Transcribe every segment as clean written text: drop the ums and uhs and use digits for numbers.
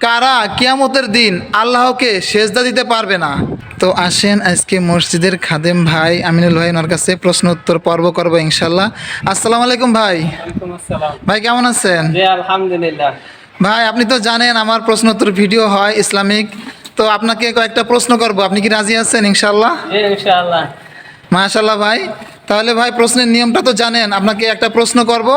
কারা কিয়ামতের দিন আল্লাহকে সেজদা দিতে পারবে না? তো আসেন আজকে মসজিদের খাদেম ভাই আমিনুল ভাই ওনার কাছে প্রশ্ন উত্তর পর্ব করবো ইনশাল্লাহ। আসসালামু আলাইকুম ভাই। ওয়ালাইকুম আসসালাম। ভাই কেমন আছেন? জি আলহামদুলিল্লাহ। ভাই আপনি তো জানেন আমার প্রশ্ন উত্তর ভিডিও হয় ইসলামিক, তো আপনাকে কয়েকটা প্রশ্ন করব, আপনি কি রাজি আছেন ইনশাল্লাহ? জি ইনশাআল্লাহ। মাশাল্লাহ ভাই। তাহলে ভাই প্রশ্নের নিয়মটা তো জানেন, আপনাকে একটা প্রশ্ন করব,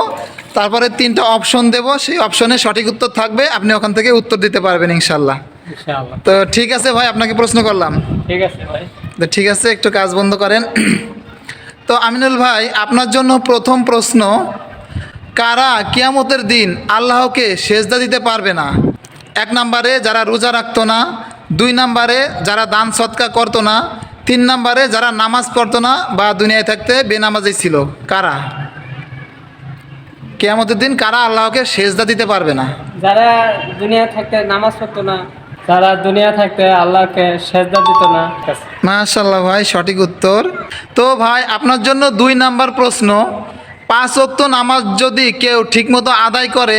তারপরে তিনটা অপশন দেব, সেই অপশনে সঠিক উত্তর থাকবে, আপনি ওখান থেকে উত্তর দিতে পারবেন ইনশাল্লাহ। ইনশাআল্লাহ। তো ঠিক আছে ভাই, আপনাকে প্রশ্ন করলাম। ঠিক আছে ভাই। তো ঠিক আছে, একটু কাজ বন্ধ করেন। তো আমিনুল ভাই আপনার জন্য প্রথম প্রশ্ন, কারা কিয়ামতের দিন আল্লাহকে সেজদা দিতে পারবে না? এক নম্বরে যারা রোজা রাখতো না, দুই নম্বরে যারা দান সৎকা করতো না, তিন নম্বরে যারা নামাজ পড়তো না বা দুনিয়ায় থাকতে বেনামাজি ছিল। কারা কিয়ামতের দিন কারা আল্লাহকে সেজদা দিতে পারবে না? যারা দুনিয়া থাকতে নামাজ পড়তো না, যারা দুনিয়া থাকতে আল্লাহকে সেজদা দিত না। মাশাআল্লাহ ভাই, সঠিক উত্তর। তো ভাই আপনার জন্য দুই নাম্বার প্রশ্ন, 5 ওয়াক্ত নামাজ যদি কেউ ঠিকমতো আদায় করে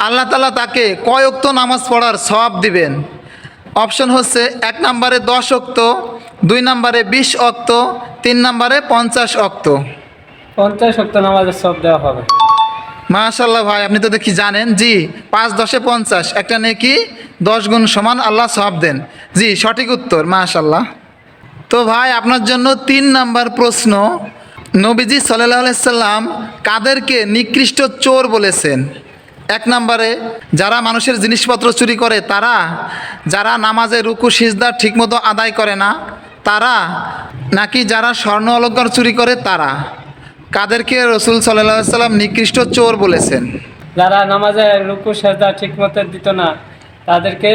আল্লাহ তাআলা তাকে কয় ওয়াক্ত নামাজ পড়ার সওয়াব দিবেন? অপশন হচ্ছে এক নম্বরে 10 ওয়াক্ত, দুই নম্বরে 20 ওয়াক্ত, তিন নম্বরে 50 ওয়াক্ত। 50 ওয়াক্ত নামাজের সব দেওয়া হবে। মাশাআল্লাহ ভাই, আপনি তো দেখি জানেন। জি, 5 10 এ 50, একটা নেকি 10 গুণ সমান আল্লাহ সওয়াব দেন। জি সঠিক উত্তর, মাশাআল্লাহ। তো ভাই আপনার জন্য তিন নাম্বার প্রশ্ন, নবীজি সাল্লাল্লাহু আলাইহি সাল্লাম কাদেরকে নিকৃষ্ট চোর বলেছেন? এক নম্বরে যারা মানুষের জিনিসপত্র চুরি করে তারা, যারা নামাজে রুকু সিজদা ঠিকমতো আদায় করে না তারা, নাকি যারা স্বর্ণ অলংকার চুরি করে তারা? কাদেরকে রসুল সাল্লাল্লাহু আলাইহি সাল্লাম নিকৃষ্ট চোর বলেছেন? যারা নামাজে রুকু সেজদা ঠিকমতো দিত না তাদেরকে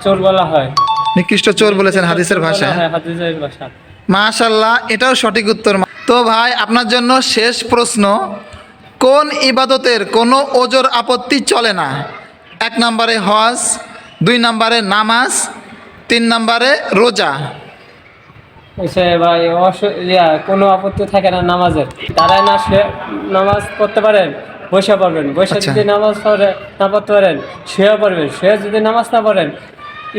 চোর বলা হয়। নিকৃষ্ট চোর বলেছেন হাদিসের ভাষায়। হ্যাঁ, হাদিসের ভাষা। মাশাআল্লাহ, এটাও সঠিক উত্তর। তো ভাই আপনার জন্য শেষ প্রশ্ন, কোন ইবাদতের কোনো ওজর আপত্তি চলে না? এক নম্বরে হজ, দুই নম্বরে নামাজ, তিন নম্বরে রোজা। সে ভাই কোনো আপত্তি থাকে না নামাজের। তারাই না সে নামাজ পড়তে পারেন, বসে পড়বেন, বসে আচ্ছা। যদি নামাজ না পড়তে পারেন শুয়ে পড়বেন, শুয়ে যদি নামাজ না পড়েন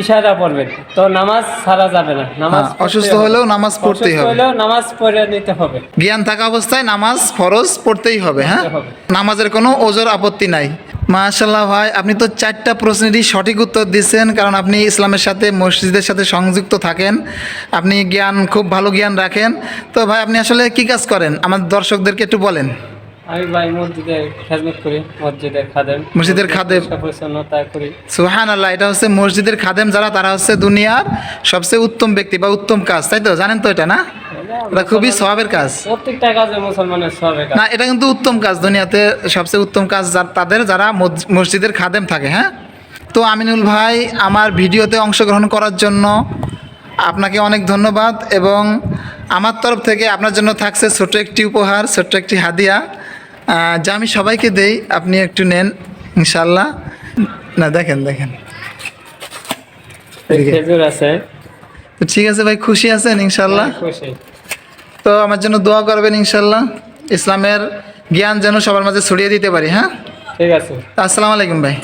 ইশারা পড়বেন, তো নামাজ ছাড়া যাবে না। নামাজ হ্যাঁ, অসুস্থ হলেও নামাজ পড়তেই হবে। হলেও নামাজ পড়ে নিতে হবে। জ্ঞান থাকা অবস্থায় নামাজ ফরজ পড়তেই হবে। হ্যাঁ, পড়তে হবে। নামাজের কোনো ওজর আপত্তি নাই। মাশাআল্লাহ ভাই, আপনি তো 4টা প্রশ্নেরই সঠিক উত্তর দিচ্ছেন, কারণ আপনি ইসলামের সাথে মসজিদের সাথে সংযুক্ত থাকেন, আপনি জ্ঞান খুব ভালো জ্ঞান রাখেন। তো ভাই আপনি আসলে কি কাজ করেন আমাদের দর্শকদেরকে একটু বলেন। আমি ভাই মসজিদে খেদমত করি, মসজিদের খাদেম। মসজিদের খাদেম। পরিচ্ছন্নতা করি। সুবহানাল্লাহ, এটা হচ্ছে মসজিদের খাদেম যারা, তারা হচ্ছে দুনিয়ার সবচেয়ে উত্তম ব্যক্তি বা উত্তম কাজ, তাই তো? জানেন তো এটা, না? এটা খুবই সওয়াবের কাজ। প্রত্যেকটা কাজে মুসলমানের সওয়াবের কাজ। না, এটা কিন্তু উত্তম কাজ, দুনিয়াতে সবচেয়ে উত্তম কাজ তাদের যারা মসজিদের খাদেম থাকে। হ্যাঁ, তো আমিনুল ভাই আমার ভিডিওতে অংশগ্রহণ করার জন্য আপনাকে অনেক ধন্যবাদ, এবং আমার তরফ থেকে আপনার জন্য থাকছে ছোট্ট একটি উপহার, ছোট্ট একটি হাদিয়া, যা আমি সবাইকে দেই, আপনি একটু নেন ইনশাল্লাহ। না দেখেন দেখেন, খেজুর আছে। তো ঠিক আছে ভাই, খুশি আছেন ইনশাল্লাহ? খুশি। তো আমার জন্য দোয়া করবেন ইনশাল্লাহ, ইসলামের জ্ঞান যেন সবার মাঝে ছড়িয়ে দিতে পারি। হ্যাঁ, ঠিক আছে। আসসালামু আলাইকুম ভাই।